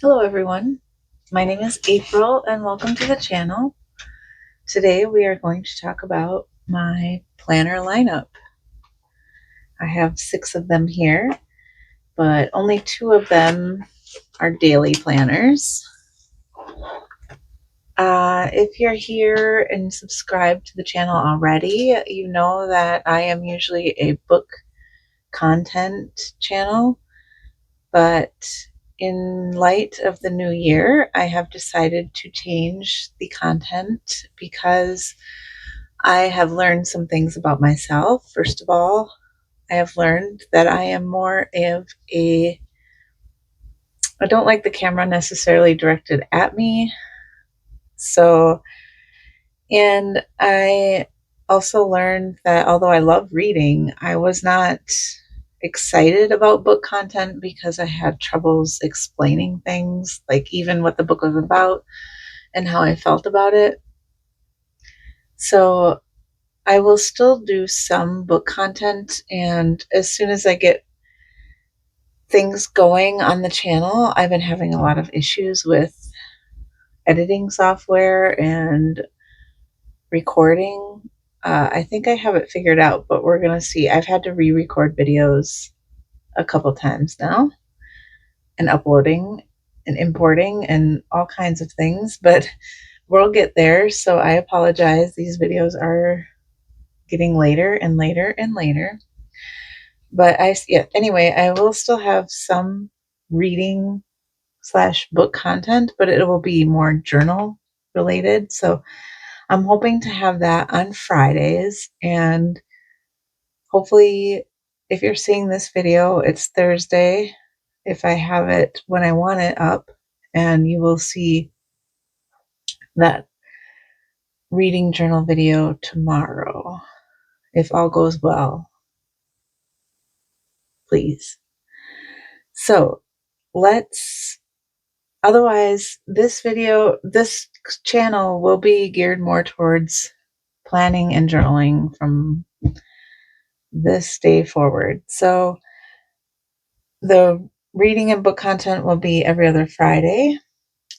Hello everyone, my name is April and welcome to the channel. Today we are going to talk about my planner lineup. I have 6 of them here, but only 2 of them are daily planners. If you're here and subscribed to the channel already, you know that I am usually a book content channel, but in light of the new year, I have decided to change the content because I have learned some things about myself. First of all, I have learned that I am more of I don't like the camera necessarily directed at me. So, and I also learned that although I love reading, I was not excited about book content because I had troubles explaining things, like even what the book was about and how I felt about it. So I will still do some book content, and as soon as I get things going on the channel, I've been having a lot of issues with editing software and recording. I think I have it figured out, but we're going to see. I've had to re record videos a couple times now and uploading and importing and all kinds of things, but we'll get there. So I apologize. These videos are getting later and later and later. But anyway, I will still have some reading slash book content, but it will be more journal related. So I'm hoping to have that on Fridays. And hopefully, if you're seeing this video, it's Thursday. If I have it when I want it up, and you will see that reading journal video tomorrow, if all goes well, please. So otherwise, this channel will be geared more towards planning and journaling from this day forward. So the reading and book content will be every other Friday,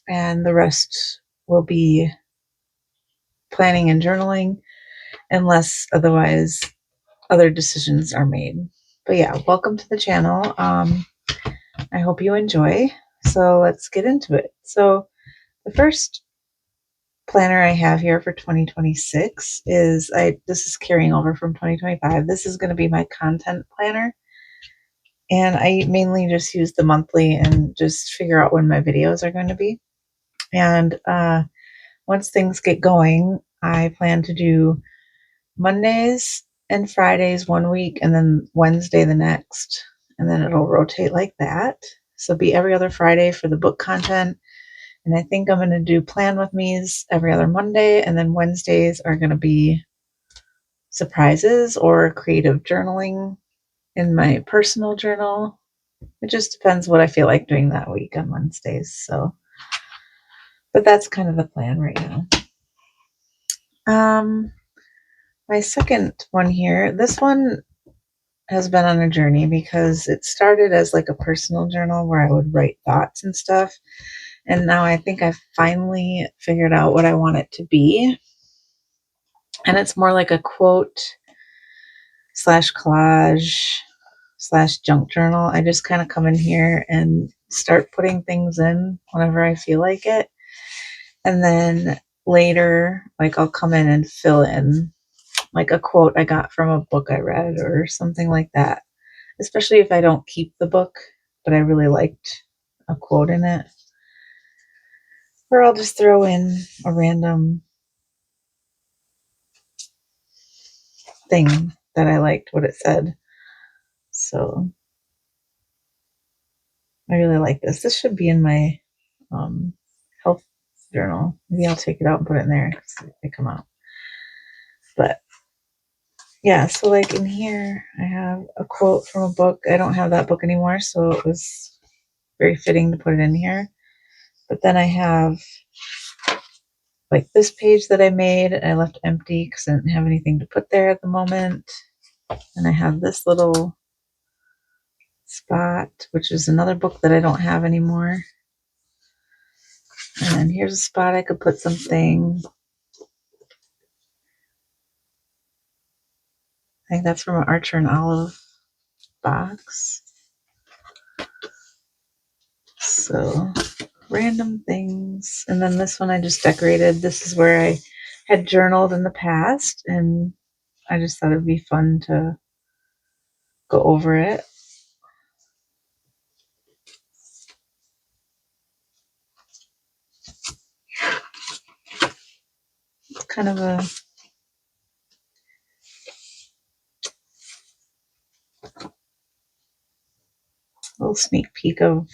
and the rest will be planning and journaling unless otherwise other decisions are made. But yeah, welcome to the channel. I hope you enjoy. So let's get into it. So the first planner I have here for 2026 this is carrying over from 2025. This is going to be my content planner. And I mainly just use the monthly and just figure out when my videos are going to be. And once things get going, I plan to do Mondays and Fridays one week and then Wednesday the next. And then it'll rotate like that. So be every other Friday for the book content. And I think I'm going to do Plan With Me's every other Monday. And then Wednesdays are going to be surprises or creative journaling in my personal journal. It just depends what I feel like doing that week on Wednesdays. So, but that's kind of the plan right now. My second one here, this one has been on a journey because it started as like a personal journal where I would write thoughts and stuff. And now I think I've finally figured out what I want it to be. And it's more like a quote slash collage slash junk journal. I just kind of come in here and start putting things in whenever I feel like it. And then later, like I'll come in and fill in like a quote I got from a book I read or something like that. Especially if I don't keep the book, but I really liked a quote in it. Or I'll just throw in a random thing that I liked what it said. So I really like this. This should be in my health journal. Maybe I'll take it out and put it in there because they come out. But yeah, so like in here, I have a quote from a book. I don't have that book anymore, so it was very fitting to put it in here. But then I have like this page that I made. I left empty because I didn't have anything to put there at the moment. And I have this little spot, which is another book that I don't have anymore. And then here's a spot I could put something. I think that's from an Archer and Olive box. So random things. And then this one I just decorated. This is where I had journaled in the past, and I just thought it'd be fun to go over it. It's kind of a little sneak peek of,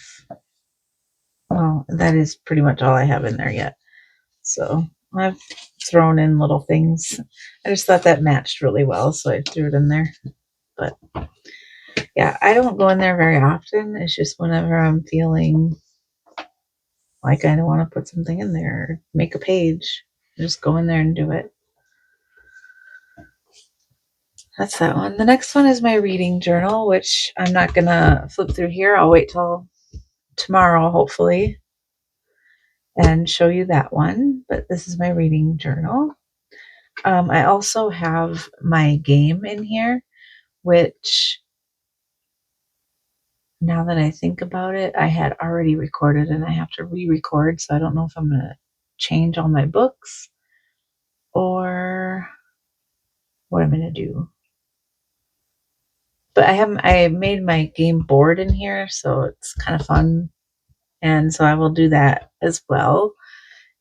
well, that is pretty much all I have in there yet. So I've thrown in little things. I just thought that matched really well, so I threw it in there. But yeah, I don't go in there very often. It's just whenever I'm feeling like I want to put something in there, make a page, just go in there and do it. That's that one. The next one is my reading journal, which I'm not going to flip through here. I'll wait till tomorrow, hopefully, and show you that one. But this is my reading journal. I also have my game in here, which, now that I think about it, I had already recorded and I have to re-record. So I don't know if I'm going to change all my books or what I'm going to do. But I made my game board in here, so it's kind of fun. And so I will do that as well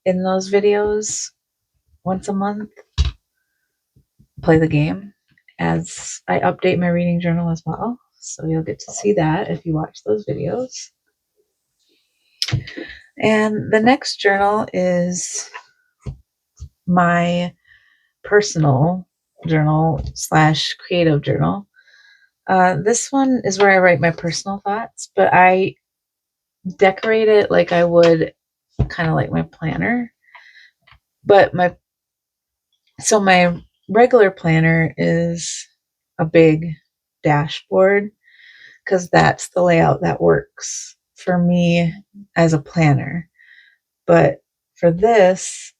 in those videos once a month. Play the game as I update my reading journal as well. So you'll get to see that if you watch those videos. And the next journal is my personal journal / creative journal. This one is where I write my personal thoughts, but I decorate it like I would kind of like my planner. But my regular planner is a big dashboard because that's the layout that works for me as a planner. But for this,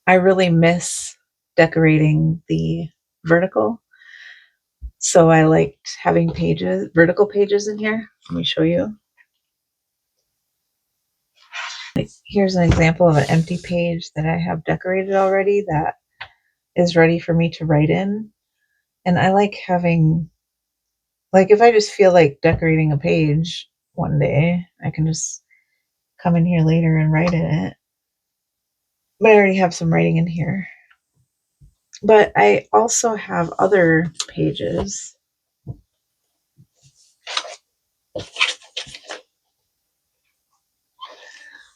I really miss decorating the vertical. So I liked having vertical pages in here. Let me show you. Like, here's an example of an empty page that I have decorated already that is ready for me to write in. And I like having, like, if I just feel like decorating a page one day, I can just come in here later and write in it. But I already have some writing in here. But I also have other pages.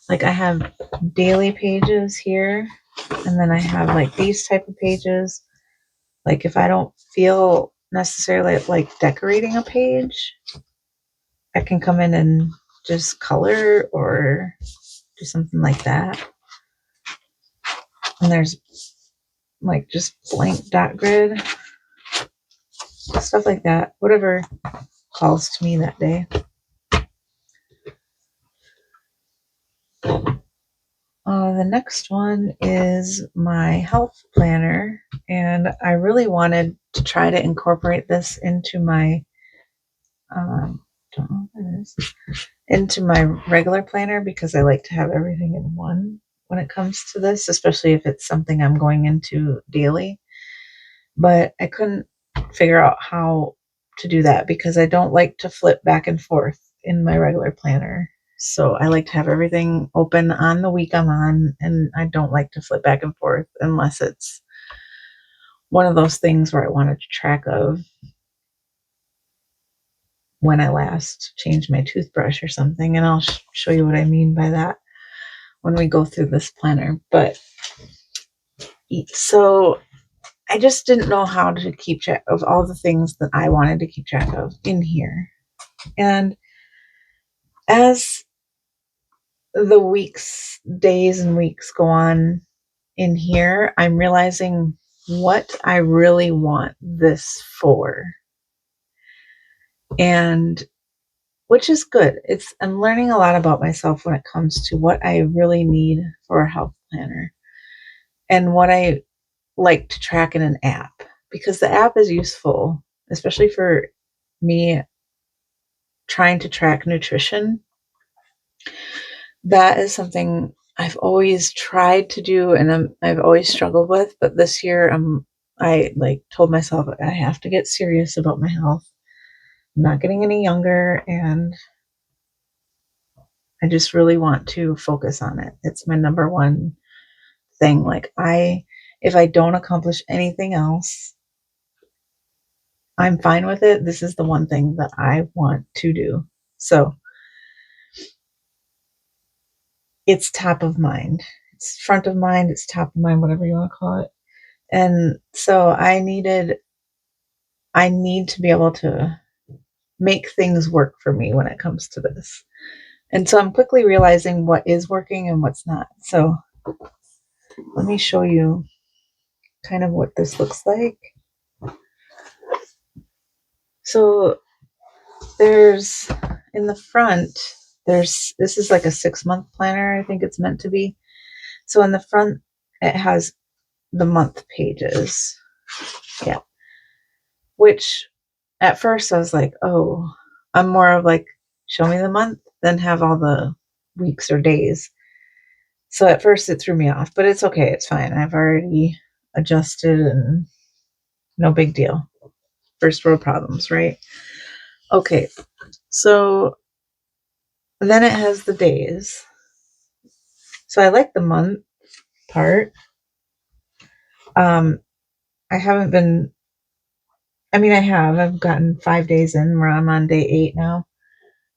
Like, I have daily pages here, and then I have like these type of pages. Like, if I don't feel necessarily like decorating a page, I can come in and just color or do something like that. And there's like just blank dot grid, stuff like that, whatever calls to me that day. The next one is my health planner, and I really wanted to try to incorporate this into my don't know what that is, into my regular planner, because I like to have everything in one when it comes to this, especially if it's something I'm going into daily. But I couldn't figure out how to do that because I don't like to flip back and forth in my regular planner. So I like to have everything open on the week I'm on, and I don't like to flip back and forth unless it's one of those things where I wanted to track of when I last changed my toothbrush or something. And I'll show you what I mean by that when we go through this planner. But so I just didn't know how to keep track of all the things that I wanted to keep track of in here. And as the days and weeks go on in here, I'm realizing what I really want this for. And which is good. I'm learning a lot about myself when it comes to what I really need for a health planner and what I like to track in an app, because the app is useful, especially for me trying to track nutrition. That is something I've always tried to do and I've always struggled with, but this year I like told myself I have to get serious about my health. I'm not getting any younger and I just really want to focus on it. It's my number one thing. Like if I don't accomplish anything else, I'm fine with it. This is the one thing that I want to do. So it's top of mind. It's front of mind. It's top of mind, whatever you want to call it. And so I need to be able to make things work for me when it comes to this. And so I'm quickly realizing what is working and what's not. So let me show you kind of what this looks like. So there's in the front, this is like a 6-month planner, I think it's meant to be. So in the front, it has the month pages. Yeah. Which at first I was like, oh, I'm more of like, show me the month, then have all the weeks or days. So at first it threw me off, but it's okay. It's fine. I've already adjusted and no big deal. First world problems, right? Okay. So then it has the days. So I like the month part. I haven't been, I mean, I've gotten 5 days in where I'm on day 8 now,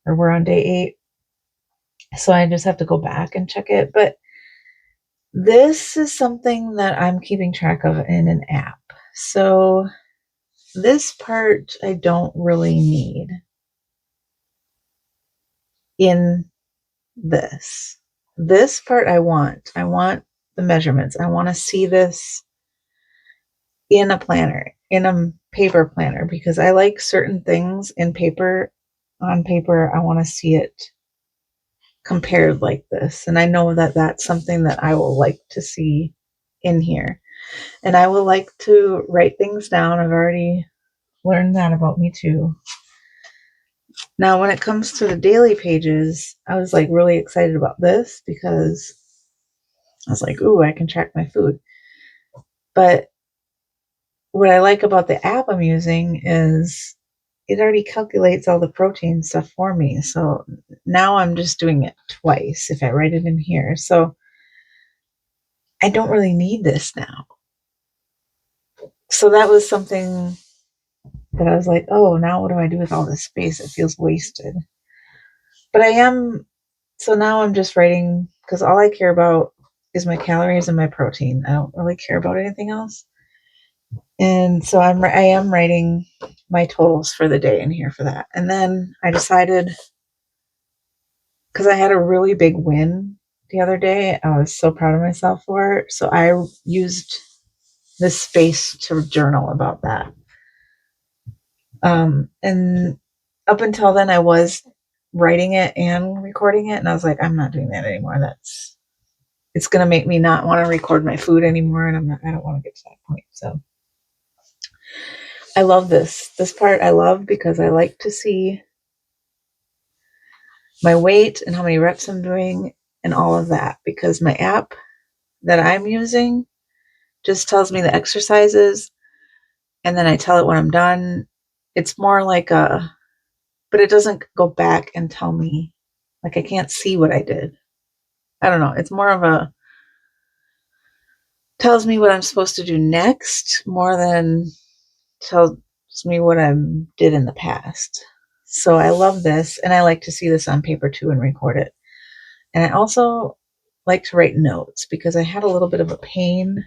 or we're on day 8. So I just have to go back and check it. But this is something that I'm keeping track of in an app. So this part I don't really need in this. This part I want. I want the measurements. I want to see this in a planner, in a paper planner, because I like certain things in paper. On paper, I want to see it compared like this. And I know that that's something that I will like to see in here. And I will like to write things down. I've already learned that about me too. Now, when it comes to the daily pages, I was like really excited about this because I was like, ooh, I can track my food. But what I like about the app I'm using is it already calculates all the protein stuff for me. So now I'm just doing it twice if I write it in here. So I don't really need this now. So that was something that I was like, oh, now what do I do with all this space? It feels wasted. But so now I'm just writing, because all I care about is my calories and my protein. I don't really care about anything else. And so I am writing my totals for the day in here for that. And then I decided, because I had a really big win the other day, I was so proud of myself for it. So I used this space to journal about that. And up until then, I was writing it and recording it, and I was like, I'm not doing that anymore. It's going to make me not want to record my food anymore, and I don't want to get to that point. So I love this part. I love because I like to see my weight and how many reps I'm doing and all of that, because my app that I'm using just tells me the exercises and then I tell it when I'm done. It's more like but it doesn't go back and tell me, like I can't see what I did. I don't know. It's more of tells me what I'm supposed to do next more than tells me what I did in the past. So I love this, and I like to see this on paper too and record it. And I also like to write notes because I had a little bit of a pain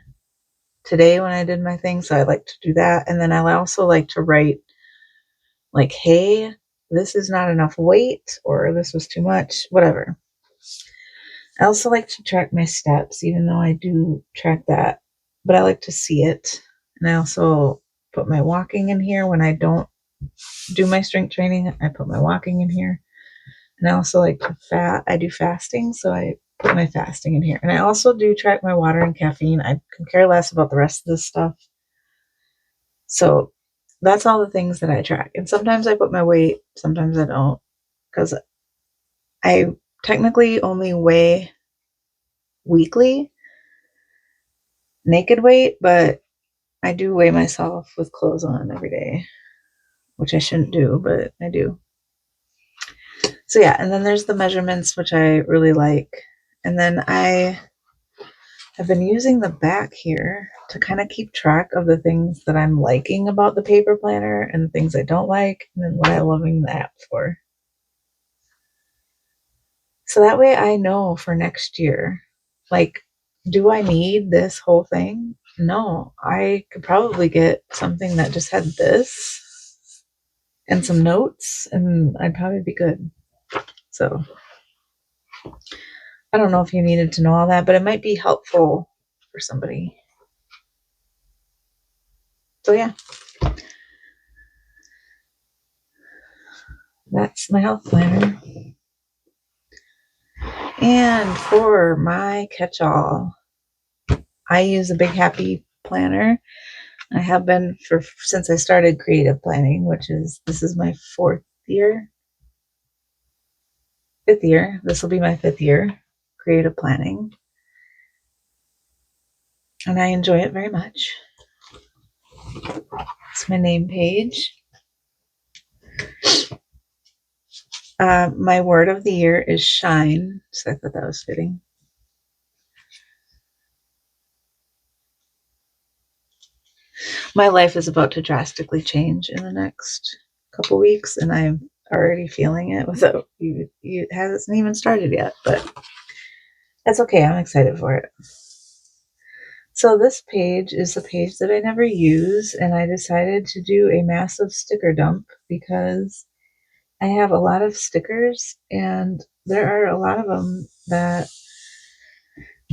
today when I did my thing, so I like to do that. And then I also like to write like, hey, this is not enough weight, or this was too much, whatever. I also like to track my steps, even though I do track that, but I like to see it. And I also put my walking in here when I don't do my strength training. I put my walking in here. And I also like to I do fasting, so I put my fasting in here. And I also do track my water and caffeine. I can care less about the rest of this stuff. So that's all the things that I track. And sometimes I put my weight, sometimes I don't, because I technically only weigh weekly naked weight, but I do weigh myself with clothes on every day, which I shouldn't do, but I do. So yeah, and then there's the measurements, which I really like. And then I have been using the back here to kind of keep track of the things that I'm liking about the paper planner and the things I don't like, and then what I'm loving the app for. So that way I know for next year, like, do I need this whole thing? No, I could probably get something that just had this and some notes, and I'd probably be good. So I don't know if you needed to know all that, but it might be helpful for somebody. So yeah, that's my health planner. And for my catch-all, I use a Big Happy planner. I have been since I started creative planning, this is my fifth year. This will be my 5th year creative planning. And I enjoy it very much. It's my name page. My word of the year is shine. So I thought that was fitting. My life is about to drastically change in the next couple weeks, and I'm already feeling it without you. It hasn't even started yet, but that's okay. I'm excited for it. So this page is a page that I never use, and I decided to do a massive sticker dump because I have a lot of stickers, and there are a lot of them that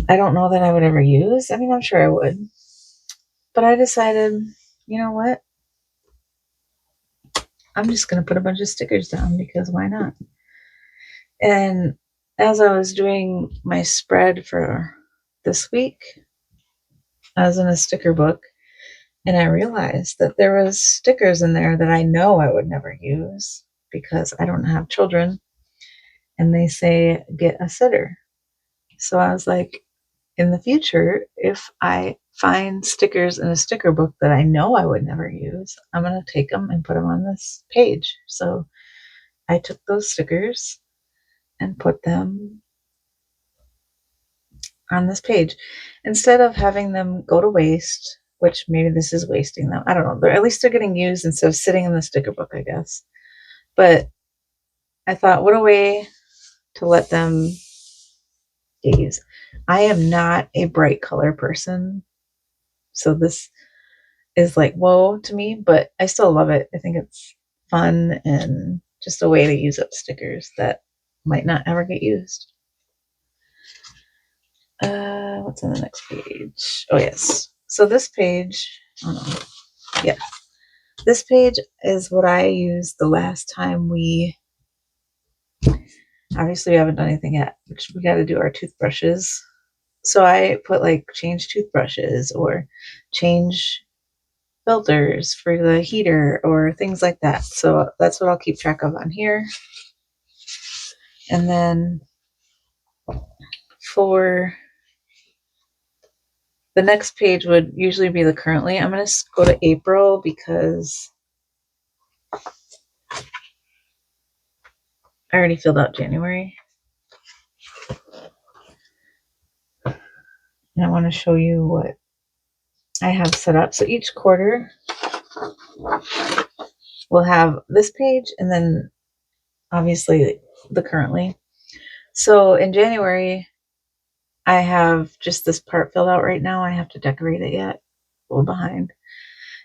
I don't know that I would ever use. I mean, I'm sure I would, but I decided, you know what? I'm just going to put a bunch of stickers down because why not? And as I was doing my spread for this week, I was in a sticker book and I realized that there was stickers in there that I know I would never use because I don't have children, and they say get a sitter. So I was like, in the future, if I find stickers in a sticker book that I know I would never use, I'm going to take them and put them on this page. So I took those stickers and put them on this page instead of having them go to waste, which maybe this is wasting them. I don't know. At least they're getting used instead of sitting in the sticker book, I guess. But I thought, what a way to let them get used. I am not a bright color person, so this is like whoa to me, but I still love it. I think it's fun and just a way to use up stickers that might not ever get used. What's on the next page? Oh yes. So this page, oh no, yeah, this page is what I used the last time obviously we haven't done anything yet, which we got to do our toothbrushes. So I put like change toothbrushes or change filters for the heater or things like that. So that's what I'll keep track of on here. And then for the next page would usually be the currently. I'm going to go to April because I already filled out January. And I want to show you what I have set up. So each quarter we'll have this page and then obviously the currently. So in January, I have just this part filled out right now. I have to decorate it yet. A little behind.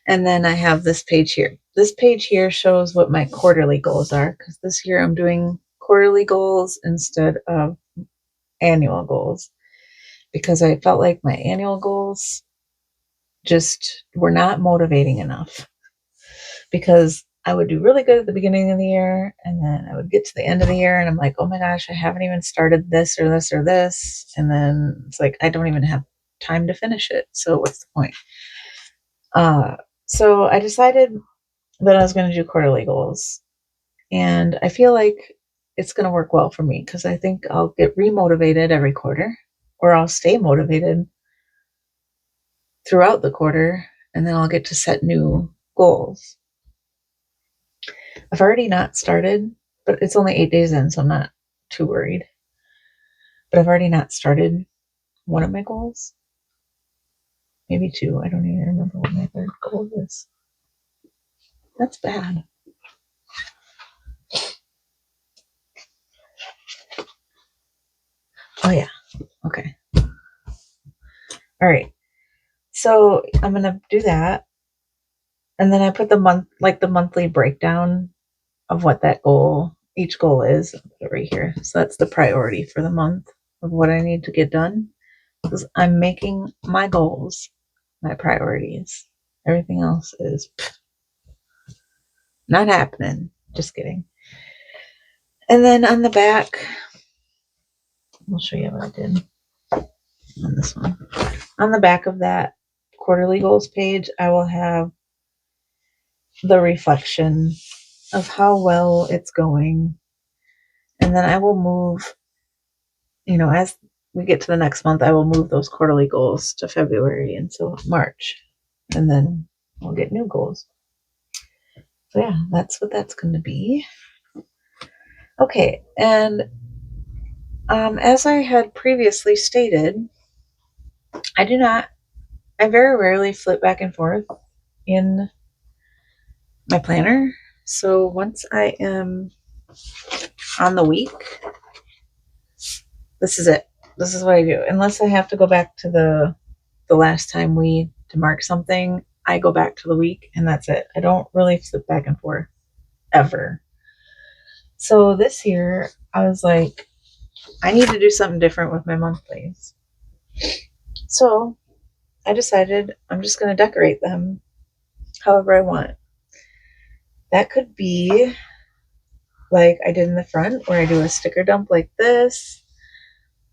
And then I have this page here. This page here shows what my quarterly goals are because this year I'm doing quarterly goals instead of annual goals because I felt like my annual goals just were not motivating enough because I would do really good at the beginning of the year, and then I would get to the end of the year and I'm like, oh my gosh, I haven't even started this or this or this. And then it's like, I don't even have time to finish it. So what's the point? So I decided that I was going to do quarterly goals. And I feel like it's going to work well for me because I think I'll get remotivated every quarter, or I'll stay motivated throughout the quarter, and then I'll get to set new goals. I've already not started, but it's only 8 days in, so I'm not too worried. But I've already not started one of my goals. Maybe two. I don't even remember what my third goal is. That's bad. Oh, yeah. Okay. All right. So I'm going to do that. And then I put the monthly breakdown of what that goal, each goal is. I'll put it right here. So that's the priority for the month of what I need to get done. Because I'm making my goals my priorities. Everything else is not happening. Just kidding. And then on the back, I'll show you what I did on this one. On the back of that quarterly goals page, I will have the reflection of how well it's going. And then I will move, as we get to the next month, I will move those quarterly goals to February until March. And then we'll get new goals. So yeah, that's what that's going to be. Okay, and as I had previously stated, I very rarely flip back and forth in my planner. So once I am on the week, this is it. This is what I do. Unless I have to go back to the last time to mark something, I go back to the week and that's it. I don't really flip back and forth ever. So this year, I was like, I need to do something different with my monthlies. So I decided I'm just going to decorate them however I want. That could be like I did in the front, where I do a sticker dump like this.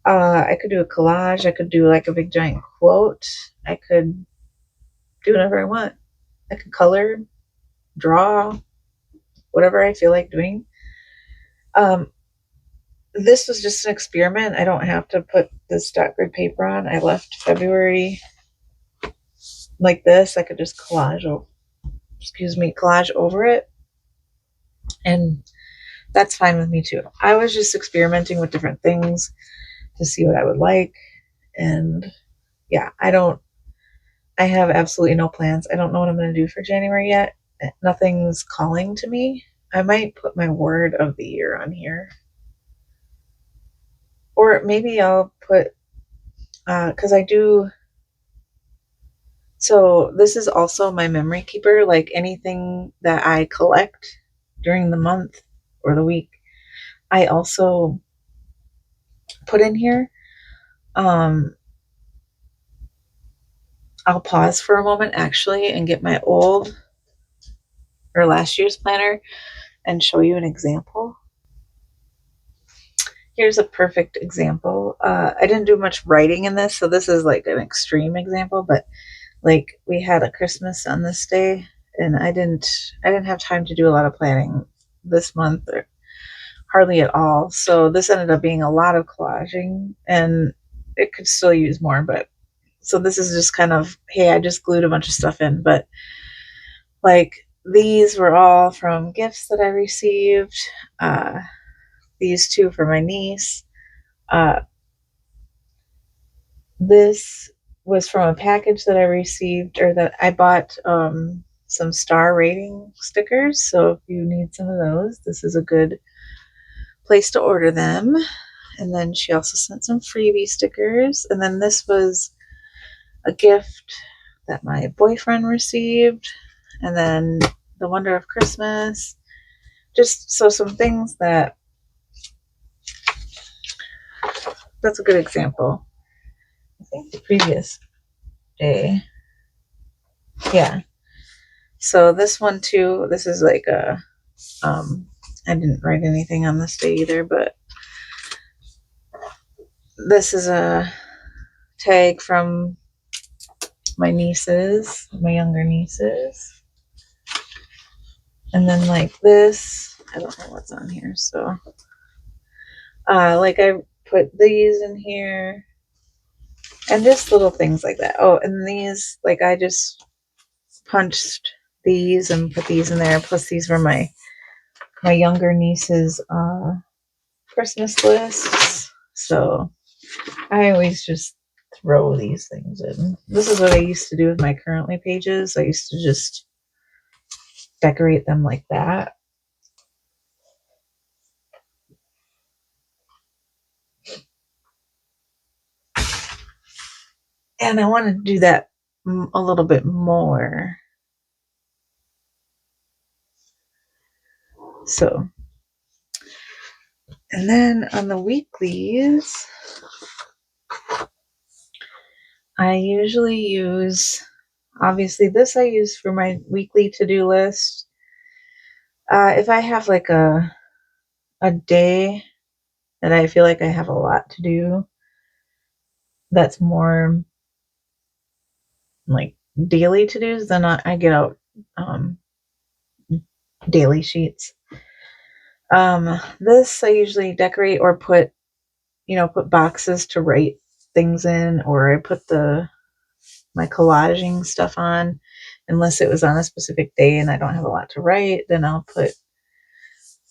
I could do a collage. I could do like a big giant quote. I could do whatever I want. I could color, draw, whatever I feel like doing. This was just an experiment. I don't have to put this dot grid paper on. I left February like this. I could just collage over it. And that's fine with me too. I was just experimenting with different things to see what I would like. And yeah, I have absolutely no plans. I don't know what I'm going to do for January yet. Nothing's calling to me. I might put my word of the year on here. Or maybe I'll put, because I do. So this is also my memory keeper. Like anything that I collect during the month or the week, I also put in here. I'll pause for a moment actually and get my old or last year's planner and show you an example. Here's a perfect example. I didn't do much writing in this, so this is like an extreme example, but like we had a Christmas on this day and I didn't have time to do a lot of planning this month, or hardly at all. So this ended up being a lot of collaging, and it could still use more, but so this is just kind of, hey, I just glued a bunch of stuff in, but like these were all from gifts that I received. These two for my niece. This was from a package that I received, or that I bought some star rating stickers. So if you need some of those, this is a good place to order them. And then she also sent some freebie stickers. And then this was a gift that my boyfriend received. And then the Wonder of Christmas. Just so some things that's a good example. I think the previous day. Yeah. So this one too, this is like a, I didn't write anything on this day either, but this is a tag from my nieces, my younger nieces. And then like this, I don't know what's on here, so like I put these in here and just little things like that. Oh, and these, like I just punched these and put these in there. Plus these were my younger niece's Christmas lists. So I always just throw these things in. This is what I used to do with my currently pages. I used to just decorate them like that. And I want to do that a little bit more. So, and then on the weeklies, I usually use, obviously this I use for my weekly to-do list. If I have like a day that I feel like I have a lot to do, that's more like daily to-dos, then I get out daily sheets. This I usually decorate or put boxes to write things in, or I put my collaging stuff on. Unless it was on a specific day and I don't have a lot to write, then I'll put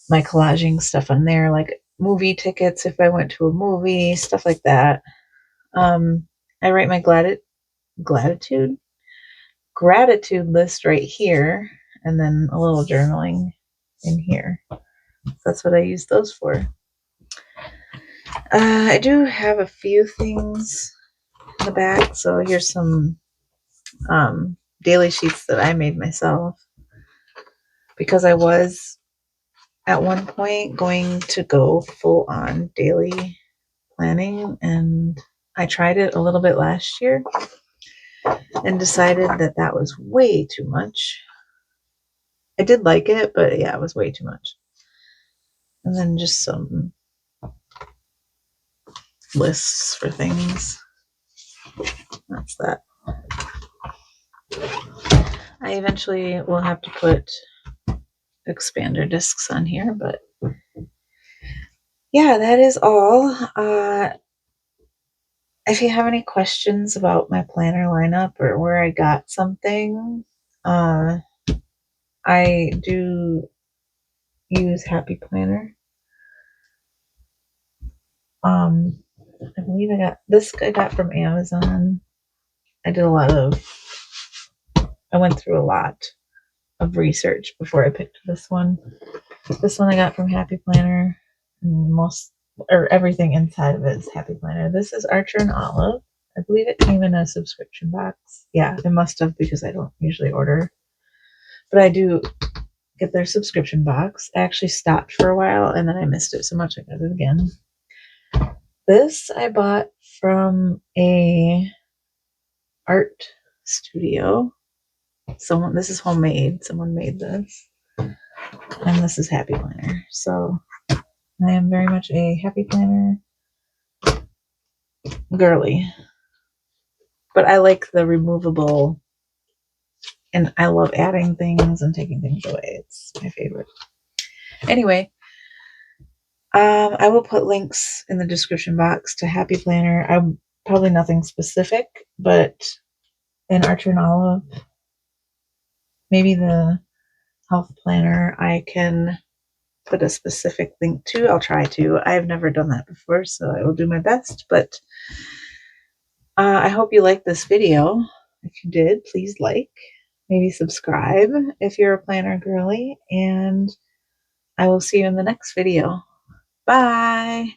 my collaging stuff on there, like movie tickets if I went to a movie, stuff like that. I write my gratitude list right here, and then a little journaling in here. That's what I use those for. I do have a few things in the back, so here's some daily sheets that I made myself, because I was at one point going to go full on daily planning, and I tried it a little bit last year and decided that that was way too much. I did like it, but yeah, it was way too much. And then just some lists for things. That's that. I eventually will have to put expander discs on here, but yeah, that is all. If you have any questions about my planner lineup or where I got something, I do use Happy Planner. I believe I got from Amazon. I went through a lot of research before I picked this one. This one I got from Happy Planner. Everything inside of it is Happy Planner. This is Archer and Olive. I believe it came in a subscription box. Yeah, it must have, because I don't usually order. But I do get their subscription box. I actually stopped for a while and then I missed it so much I got it again. This I bought from a art studio. This is homemade. Someone made this. And this is Happy Planner. So I am very much a Happy Planner girly. But I like the removable, and I love adding things and taking things away. It's my favorite. Anyway, I will put links in the description box to Happy Planner. I'm probably nothing specific, but in Archer and Olive, maybe the health planner, I can put a specific link to. I'll try to. I've never done that before, so I will do my best. But I hope you liked this video. If you did, please like, maybe subscribe if you're a planner girly, and I will see you in the next video. Bye.